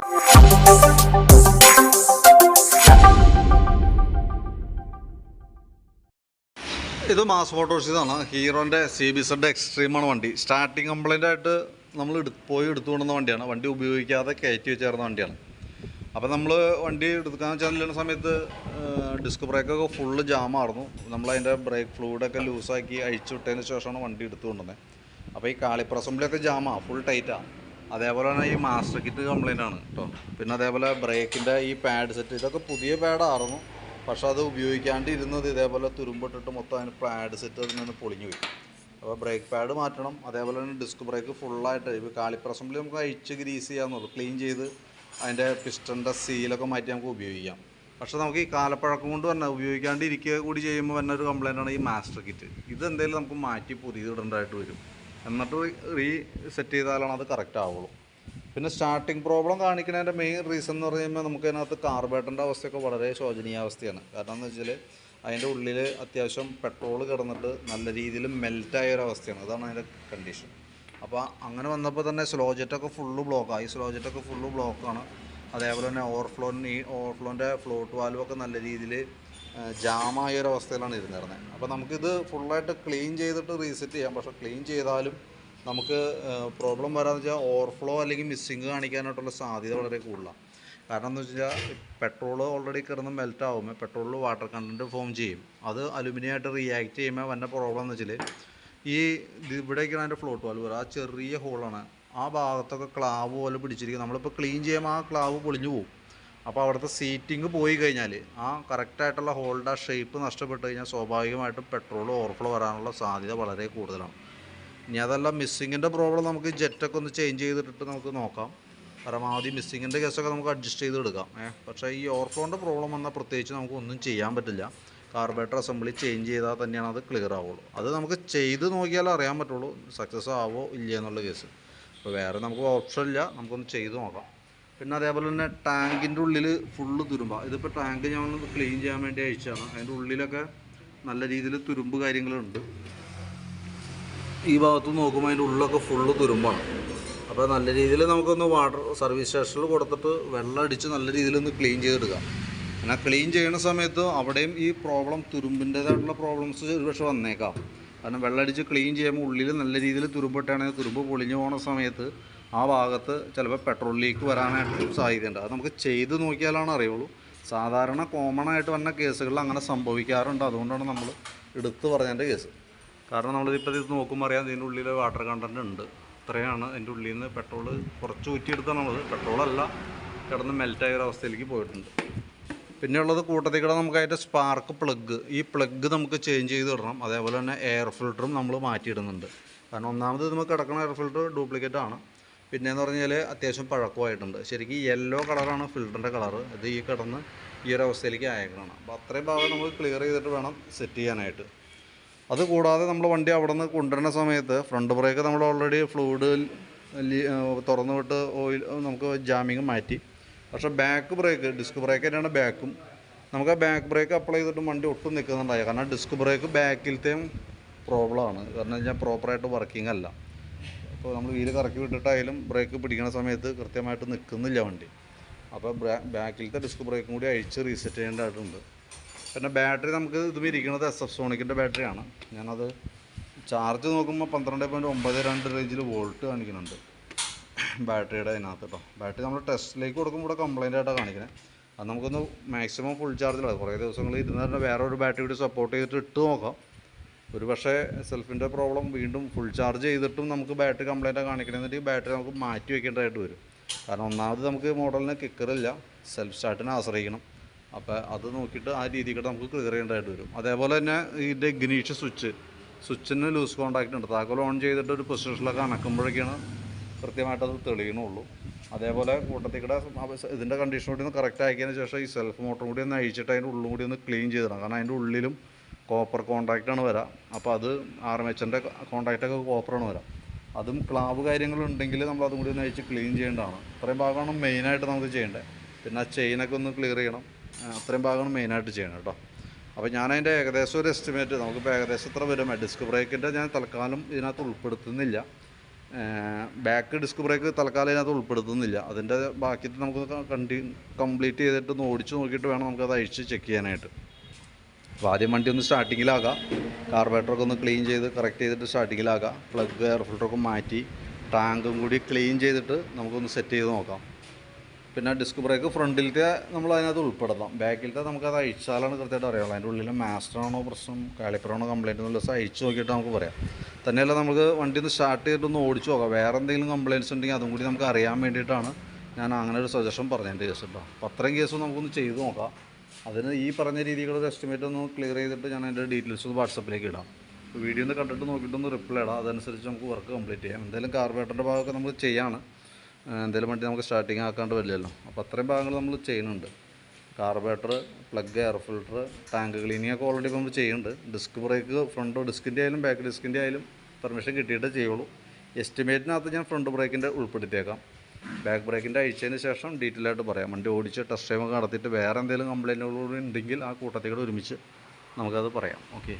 ഇത് mass മോട്ടോഴ്സിന്നാണ്. ഹീറോൻ്റെ CBZ എക്സ്ട്രീമാണ് വണ്ടി. Starting complaint ആയിട്ട് നമ്മൾ പോയി എടുത്തുകൊണ്ടുവന്ന വണ്ടിയാണ്. വണ്ടി ഉപയോഗിക്കാതെ കയറ്റി വെച്ചേർന്ന വണ്ടിയാണ്. അപ്പോൾ നമ്മൾ വണ്ടി എടുക്കാൻ ചെല്ലുന്ന സമയത്ത് ഡിസ്ക് ബ്രേക്കൊക്കെ ഫുള്ള് ജാമായിരുന്നു. നമ്മളതിൻ്റെ ബ്രേക്ക് ഫ്ലൂയിഡൊക്കെ ലൂസാക്കി അഴിച്ചു വിട്ടതിന് ശേഷമാണ് വണ്ടി എടുത്തുകൊണ്ടുവന്നത്. അപ്പോൾ ഈ കാലിപ്പർ അസംബ്ലിയൊക്കെ ജാമാണ്, ഫുൾ ടൈറ്റാണ്. അതേപോലെ തന്നെ ഈ മാസ്റ്റർ കിറ്റ് കംപ്ലൈൻ്റ് ആണ് കേട്ടോ. പിന്നെ അതേപോലെ ബ്രേക്കിൻ്റെ ഈ പാഡ് സെറ്റ് ഇതൊക്കെ പുതിയ പാഡായിരുന്നു. പക്ഷെ അത് ഉപയോഗിക്കാണ്ടിരുന്നത് ഇതേപോലെ തുരുമ്പിട്ടിട്ട് മൊത്തം അതിന് പാഡ് സെറ്റ് അതിൽ നിന്ന് പൊളിഞ്ഞു പോയി. അപ്പോൾ ബ്രേക്ക് പാഡ് മാറ്റണം. അതേപോലെ തന്നെ ഡിസ്ക് ബ്രേക്ക് ഫുള്ളായിട്ട് ഇപ്പോൾ കാലിപ്പർ അസംബ്ലി നമുക്ക് അഴിച്ച് ഗ്രീസ് ചെയ്യാമെന്നുള്ളൂ. ക്ലീൻ ചെയ്ത് അതിൻ്റെ പിസ്റ്റൻ്റെ സീലൊക്കെ മാറ്റി നമുക്ക് ഉപയോഗിക്കാം. പക്ഷെ നമുക്ക് ഈ കാലപ്പഴക്കം കൊണ്ട് തന്നെ ഉപയോഗിക്കാണ്ടിരിക്കുക കൂടി ചെയ്യുമ്പോൾ തന്നെ ഒരു കംപ്ലൈൻ്റാണ് ഈ മാസ്റ്റർ കിറ്റ്. ഇതെന്തെങ്കിലും നമുക്ക് മാറ്റി പുതിയത് ഇടേണ്ടതായിട്ട് വരും. എന്നിട്ട് റീസെറ്റ് ചെയ്താലാണ് അത് കറക്റ്റ് ആവുള്ളൂ. പിന്നെ സ്റ്റാർട്ടിങ് പ്രോബ്ലം കാണിക്കുന്നതിൻ്റെ മെയിൻ റീസൺ എന്ന് പറയുമ്പോൾ നമുക്കതിനകത്ത് കാർബേറ്ററിൻ്റെ അവസ്ഥയൊക്കെ വളരെ ശോചനീയാവസ്ഥയാണ്. കാരണം എന്ന് വെച്ചാൽ അതിൻ്റെ ഉള്ളിൽ അത്യാവശ്യം പെട്രോൾ കിടന്നിട്ട് നല്ല രീതിയിൽ മെൽറ്റായ ഒരവസ്ഥയാണ്. അതാണ് അതിൻ്റെ കണ്ടീഷൻ. അപ്പോൾ അങ്ങനെ വന്നപ്പോൾ തന്നെ സ്ലോ ജെറ്റൊക്കെ ഫുള്ള് ബ്ലോക്കാണ്. ഈ സ്ലോ ജെറ്റൊക്കെ ഫുള്ള് ബ്ലോക്കാണ്. അതേപോലെ തന്നെ ഓവർഫ്ലോൻ്റെ ഫ്ലോട്ട് വാൽവൊക്കെ നല്ല രീതിയിൽ ജാമായ ഒരവസ്ഥയിലാണ് ഇരുന്നിരുന്നത്. അപ്പോൾ നമുക്കിത് ഫുള്ളായിട്ട് ക്ലീൻ ചെയ്തിട്ട് റീസെറ്റ് ചെയ്യാം. പക്ഷേ ക്ലീൻ ചെയ്താലും നമുക്ക് പ്രോബ്ലം വരാമെന്ന് വെച്ചാൽ ഓവർഫ്ലോ അല്ലെങ്കിൽ മിസ്സിങ് കാണിക്കാനായിട്ടുള്ള സാധ്യത വളരെ കൂടുതലാണ്. കാരണം എന്ന് വെച്ചാൽ പെട്രോൾ ഓൾറെഡി കിടന്ന് മെൽറ്റ് ആകുമ്പോൾ പെട്രോളിൽ വാട്ടർ കണ്ടൻറ്റ് ഫോം ചെയ്യും. അത് അലുമിനിയമായിട്ട് റിയാക്ട് ചെയ്യുമ്പോൾ വന്ന പ്രോബ്ലം എന്ന് വെച്ചാൽ ഈ ഇവിടേക്കാണ് അതിൻ്റെ ഫ്ലോട്ട് വാൽവ് വരിക. ആ ചെറിയ ഹോളാണ്, ആ ഭാഗത്തൊക്കെ ക്ലാവ് പോലെ പിടിച്ചിരിക്കും. നമ്മളിപ്പോൾ ക്ലീൻ ചെയ്യുമ്പോൾ ആ ക്ലാവ് പൊളിഞ്ഞു പോകും. അപ്പോൾ അവിടുത്തെ സീറ്റിങ് പോയി കഴിഞ്ഞാൽ ആ കറക്റ്റായിട്ടുള്ള ഹോളിൻ്റെ ആ ഷേപ്പ് നഷ്ടപ്പെട്ട് കഴിഞ്ഞാൽ സ്വാഭാവികമായിട്ടും പെട്രോൾ ഓവർഫ്ലോ വരാനുള്ള സാധ്യത വളരെ കൂടുതലാണ്. ഇനി അതല്ല മിസ്സിങ്ങിൻ്റെ പ്രോബ്ലം നമുക്ക് ജെറ്റൊക്കെ ഒന്ന് ചേഞ്ച് ചെയ്തിട്ട് നമുക്ക് നോക്കാം. പരമാവധി മിസ്സിങ്ങിൻ്റെ കേസൊക്കെ നമുക്ക് അഡ്ജസ്റ്റ് ചെയ്ത് എടുക്കാം. പക്ഷേ ഈ ഓവർഫ്ലോൻ്റെ പ്രോബ്ലം വന്നാൽ പ്രത്യേകിച്ച് നമുക്ക് ഒന്നും ചെയ്യാൻ പറ്റില്ല. കാർബറേറ്റർ അസംബ്ലി ചേഞ്ച് ചെയ്താൽ തന്നെയാണ് അത് ക്ലിയർ ആവുള്ളൂ. അത് നമുക്ക് ചെയ്ത് നോക്കിയാലേ അറിയാൻ പറ്റുള്ളൂ സക്സസ് ആവോ ഇല്ല എന്നുള്ള കേസ്. അപ്പോൾ വേറെ നമുക്ക് ഓപ്ഷൻ ഇല്ല, നമുക്കൊന്ന് ചെയ്ത് നോക്കാം. പിന്നെ അതേപോലെ തന്നെ ടാങ്കിൻ്റെ ഉള്ളിൽ ഫുള്ള് തുരുമ്പാണ്. ഇതിപ്പോൾ ടാങ്ക് ഞാൻ ക്ലീൻ ചെയ്യാൻ വേണ്ടി അയച്ചാണ്. അതിൻ്റെ ഉള്ളിലൊക്കെ നല്ല രീതിയിൽ തുരുമ്പ് കാര്യങ്ങളുണ്ട്. ഈ ഭാഗത്ത് നോക്കുമ്പോൾ അതിൻ്റെ ഉള്ളിലൊക്കെ ഫുള്ള് തുരുമ്പാണ്. അപ്പോൾ നല്ല രീതിയിൽ നമുക്കൊന്ന് വാട്ടർ സർവീസ് സ്റ്റേഷനിൽ കൊടുത്തിട്ട് വെള്ളം അടിച്ച് നല്ല രീതിയിലൊന്ന് ക്ലീൻ ചെയ്തെടുക്കാം. അങ്ങനെ ക്ലീൻ ചെയ്യുന്ന സമയത്ത് അവിടെയും ഈ പ്രോബ്ലം തുരുമ്പിൻ്റേതായിട്ടുള്ള പ്രോബ്ലംസ് ഒരുപക്ഷെ വന്നേക്കാം. കാരണം വെള്ളം അടിച്ച് ക്ലീൻ ചെയ്യുമ്പോൾ ഉള്ളിൽ നല്ല രീതിയിൽ തുരുമ്പിട്ടാണെങ്കിൽ തുരുമ്പ് പൊളിഞ്ഞു പോകുന്ന സമയത്ത് ആ ഭാഗത്ത് ചിലപ്പോൾ പെട്രോൾ ലീക്ക് വരാനായിട്ട് സാധ്യതയുണ്ട്. അത് നമുക്ക് ചെയ്ത് നോക്കിയാലാണ് അറിയുള്ളൂ. സാധാരണ കോമൺ ആയിട്ട് വന്ന കേസുകളിൽ അങ്ങനെ സംഭവിക്കാറുണ്ട്. അതുകൊണ്ടാണ് നമ്മൾ എടുത്തു പറഞ്ഞതിൻ്റെ കേസ്. കാരണം നമ്മളിപ്പോൾ ഇത് നോക്കുമ്പോൾ അറിയാം ഇതിൻ്റെ ഉള്ളിൽ വാട്ടർ കണ്ടൻറ്റ് ഉണ്ട്. ഇത്രയാണ് അതിൻ്റെ ഉള്ളിൽ നിന്ന് പെട്രോൾ കുറച്ച് ഊറ്റിയെടുത്താണ് നമ്മൾ. പെട്രോളല്ല, കിടന്ന് മെൽറ്റായ ഒരു അവസ്ഥയിലേക്ക് പോയിട്ടുണ്ട്. പിന്നെ ഉള്ളത് കൂട്ടത്തിൽ കൂടെ നമുക്ക് അതിൻ്റെ സ്പാർക്ക് പ്ലഗ്, ഈ പ്ലഗ് നമുക്ക് ചേഞ്ച് ചെയ്ത് ഇടണം. അതേപോലെ തന്നെ എയർ ഫിൽറ്ററും നമ്മൾ മാറ്റിയിടുന്നുണ്ട്. കാരണം ഒന്നാമത് നമുക്ക് കിടക്കുന്ന എയർ ഫിൽറ്റർ ഡ്യൂപ്ലിക്കേറ്റ് ആണ്. പിന്നെയെന്ന് പറഞ്ഞാൽ അത്യാവശ്യം പഴക്കമായിട്ടുണ്ട്. ശരിക്കും യെല്ലോ കളറാണ് ഫിൽറ്ററിൻ്റെ കളറ്. ഇത് ഈ കിടന്ന് ഈ ഒരു അവസ്ഥയിലേക്ക് അയക്കണം. അപ്പോൾ അത്രയും ഭാഗം നമുക്ക് ക്ലിയർ ചെയ്തിട്ട് വേണം സെറ്റ് ചെയ്യാനായിട്ട്. അതുകൂടാതെ നമ്മൾ വണ്ടി അവിടെ നിന്ന് കൊണ്ടുവരുന്ന സമയത്ത് ഫ്രണ്ട് ബ്രേക്ക് നമ്മൾ ഓൾറെഡി ഫ്ലൂയിഡ് തുറന്നു വിട്ട് ഓയിൽ നമുക്ക് ജാമിങ് മാറ്റി. പക്ഷേ ബാക്ക് ബ്രേക്ക്, ഡിസ്ക് ബ്രേക്ക് തന്നെയാണ് ബാക്കും. നമുക്ക് ആ ബാക്ക് ബ്രേക്ക് അപ്ലൈ ചെയ്തിട്ട് വണ്ടി ഒട്ടും നിൽക്കുന്നുണ്ടായി. കാരണം ഡിസ്ക് ബ്രേക്ക് ബാക്കിലത്തെയും പ്രോബ്ലമാണ്. കാരണം കഴിഞ്ഞാൽ പ്രോപ്പറായിട്ട് വർക്കിംഗ് അല്ല. അപ്പോൾ നമ്മൾ വീല് കറക്കി വിട്ടിട്ടായാലും ബ്രേക്ക് പിടിക്കുന്ന സമയത്ത് കൃത്യമായിട്ട് നിൽക്കുന്നില്ല വണ്ടി. അപ്പോൾ ബാക്കിലത്തെ ഡിസ്ക് ബ്രേക്കും കൂടി അഴിച്ച് റീസെറ്റ് ചെയ്യേണ്ടതായിട്ടുണ്ട്. പിന്നെ ബാറ്ററി നമുക്ക് ഇത് ഇരിക്കുന്നത് SF സോണിക്കിൻ്റെ ബാറ്ററിയാണ്. ഞാനത് ചാർജ് നോക്കുമ്പോൾ 12.92 റേഞ്ചിൽ വോൾട്ട് കാണിക്കുന്നുണ്ട് ബാറ്ററിയുടെ അതിനകത്ത് കേട്ടോ. ബാറ്ററി നമ്മൾ ടെസ്റ്റിലേക്ക് കൊടുക്കുമ്പോൾ ഇവിടെ കംപ്ലൈൻ്റ് ആയിട്ടാണ് കാണിക്കുന്നത്. അത് നമുക്കൊന്ന് മാക്സിമം ഫുൾ ചാർജിലാണ്. കുറേ ദിവസങ്ങൾ ഇരുന്ന് തന്നെ വേറെ ഒരു ബാറ്ററി കൂടി സപ്പോർട്ട് ചെയ്തിട്ട് ഇട്ട് നോക്കാം. ഒരു പക്ഷേ സെൽഫിൻ്റെ പ്രോബ്ലം വീണ്ടും ഫുൾ ചാർജ് ചെയ്തിട്ടും നമുക്ക് ബാറ്ററി കംപ്ലൈൻറ്റാണ് കാണിക്കണമെന്നിട്ട് ഈ ബാറ്ററി നമുക്ക് മാറ്റി വയ്ക്കേണ്ടതായിട്ട് വരും. കാരണം ഒന്നാമത് നമുക്ക് മോഡലിന് കിക്കറില്ല, സെൽഫ് സ്റ്റാർട്ടിനെ ആശ്രയിക്കണം. അപ്പോൾ അത് നോക്കിയിട്ട് ആ രീതിക്ക് നമുക്ക് ക്ലിയർ ചെയ്യേണ്ടതായിട്ട് വരും. അതേപോലെ തന്നെ ഇതിൻ്റെ ഇഗ്നീഷൻ സ്വിച്ചിന് ലൂസ് കോൺടാക്റ്റ് ഉണ്ട്. താക്കോൽ ഓൺ ചെയ്തിട്ട് ഒരു പൊസിഷനിലൊക്കെ അനക്കുമ്പോഴേക്കാണ് കൃത്യമായിട്ടത് തെളിയണുള്ളൂ. അതേപോലെ കൂട്ടത്തിക്കടെ ഇതിൻ്റെ കണ്ടീഷൻ കൂടി ഒന്ന് കറക്റ്റ് ആക്കിയതിന് ശേഷം ഈ സെൽഫ് മോട്ടറും കൂടി ഒന്ന് അഴിച്ചിട്ട് അതിൻ്റെ ഉള്ളും കൂടി ഒന്ന് ക്ലീൻ ചെയ്തിടണം. കാരണം അതിൻ്റെ ഉള്ളിലും കോപ്പർ കോൺടാക്റ്റാണ് വരാം. അപ്പോൾ അത് ആർമേച്ചറിൻ്റെ കോൺടാക്റ്റൊക്കെ കോപ്പറാണ് വരാം. അതും ക്ലാവ് കാര്യങ്ങളുണ്ടെങ്കിൽ നമ്മൾ അതും കൂടി ഒന്ന് അഴിച്ച് ക്ലീൻ ചെയ്യേണ്ടതാണ്. അത്രയും ഭാഗമാണ് മെയിനായിട്ട് നമുക്ക് ചെയ്യേണ്ടത്. പിന്നെ ആ ചെയിനൊക്കെ ഒന്ന് ക്ലിയർ ചെയ്യണം. അത്രയും ഭാഗമാണ് മെയിനായിട്ട് ചെയ്യണം കേട്ടോ. അപ്പോൾ ഞാനതിൻ്റെ ഏകദേശം ഒരു എസ്റ്റിമേറ്റ് നമുക്കിപ്പോൾ ഏകദേശം എത്ര വരും. ഡിസ്ക് ബ്രേക്കിൻ്റെ ഞാൻ തൽക്കാലം ഇതിനകത്ത് ഉൾപ്പെടുത്തുന്നില്ല. ബാക്ക് ഡിസ്ക് ബ്രേക്ക് തൽക്കാലം അതിനകത്ത് ഉൾപ്പെടുത്തുന്നില്ല. അതിൻ്റെ ബാക്കി നമുക്ക് കംപ്ലീറ്റ് ചെയ്തിട്ട് ഒന്ന് ഓടിച്ച് നോക്കിയിട്ട് വേണം നമുക്കത് അഴിച്ച് ചെക്ക് ചെയ്യാനായിട്ട്. അപ്പോൾ ആദ്യം വണ്ടി ഒന്ന് സ്റ്റാർട്ടിങ്ങിലാകാം, കാർബറേറ്ററൊക്കെ ഒന്ന് ക്ലീൻ ചെയ്ത് കറക്റ്റ് ചെയ്തിട്ട് സ്റ്റാർട്ടിങ്ങിലാകാം. പ്ലഗ് എയർ ഫിൽറ്ററൊക്കെ മാറ്റി ടാങ്കും കൂടി ക്ലീൻ ചെയ്തിട്ട് നമുക്കൊന്ന് സെറ്റ് ചെയ്ത് നോക്കാം. പിന്നെ ഡിസ്ക് ബ്രേക്ക് ഫ്രണ്ടിലത്തെ നമ്മൾ അതിനകത്ത് ഉൾപ്പെടുത്താം. ബാക്കിലത്തെ നമുക്കത് അഴിച്ചാലാണ് കൃത്യമായിട്ട് അറിയാവുള്ളൂ. അതിൻ്റെ ഉള്ളിൽ മാസ്റ്ററാണോ പ്രശ്നം, കാലിപ്പറാണോ കംപ്ലയിൻറ്റ് എന്നുള്ള ദിവസം അഴിച്ച് നോക്കിയിട്ട് നമുക്ക് പറയാം. തന്നെയല്ല നമുക്ക് വണ്ടി ഒന്ന് സ്റ്റാർട്ട് ചെയ്തിട്ടൊന്ന് ഓടിച്ച് നോക്കാം. വേറെ എന്തെങ്കിലും കംപ്ലയിൻറ്റ്സ് ഉണ്ടെങ്കിൽ അതും കൂടി നമുക്ക് അറിയാൻ വേണ്ടിയിട്ടാണ് ഞാൻ അങ്ങനെ ഒരു സജഷൻ പറഞ്ഞതിൻ്റെ കേസ് കേട്ടോ. അപ്പോൾ അത്രയും കേസ് നമുക്കൊന്ന് ചെയ്ത് നോക്കാം. അതിന് ഈ പറഞ്ഞ രീതികളൊരു എസ്റ്റിമേറ്റ് ഒന്ന് ക്ലിയർ ചെയ്തിട്ട് ഞാൻ അതിൻ്റെ ഡീറ്റെയിൽസ് വാട്സപ്പിലേക്ക് ഇടാം. വീഡിയോ ഒന്ന് കണ്ടിട്ട് നോക്കിയിട്ടൊന്ന് റിപ്ലൈ ഇടാം. അതനുസരിച്ച് നമുക്ക് വർക്ക് കംപ്ലീറ്റ് ചെയ്യാം. എന്തായാലും കാർബറേറ്ററിൻ്റെ ഭാഗമൊക്കെ നമ്മൾ ചെയ്യാണ്. എന്തെങ്കിലും വണ്ടി നമുക്ക് സ്റ്റാർട്ടിങ് ആക്കാണ്ട് വരില്ലല്ലോ. അപ്പോൾ അത്രയും ഭാഗങ്ങൾ നമ്മൾ ചെയ്യുന്നുണ്ട്. Carburettor, plug, air filter, tank cleaning ഒക്കെ ഓൾറെഡി നമ്മൾ ചെയ്യുന്നുണ്ട്. ഡിസ്ക് ബ്രേക്ക് ഫ്രണ്ട് ഡിസ്കിൻ്റെ ആയാലും ബാക്ക് ഡിസ്കിൻ്റെ ആയാലും പെർമിഷൻ കിട്ടിയിട്ടേ ചെയ്യുള്ളൂ. എസ്റ്റിമേറ്റിനകത്ത് ഞാൻ ഫ്രണ്ട് ബ്രേക്കിൻ്റെ ഉൾപ്പെടുത്തിയേക്കാം. ബാക്ക് ബ്രേക്കിൻ്റെ അഴിച്ചതിന് ശേഷം ഡീറ്റെയിൽ ആയിട്ട് പറയാം. വണ്ടി ഓടിച്ച് ടെസ്റ്റ് ഡ്രൈവ് ഒക്കെ നടത്തിയിട്ട് വേറെ എന്തെങ്കിലും കംപ്ലയിൻറ്റുകളൂടെ ഉണ്ടെങ്കിൽ ആ കൂട്ടത്തിൽ കൂടെ ഒരുമിച്ച് നമുക്കത് പറയാം. ഓക്കെ.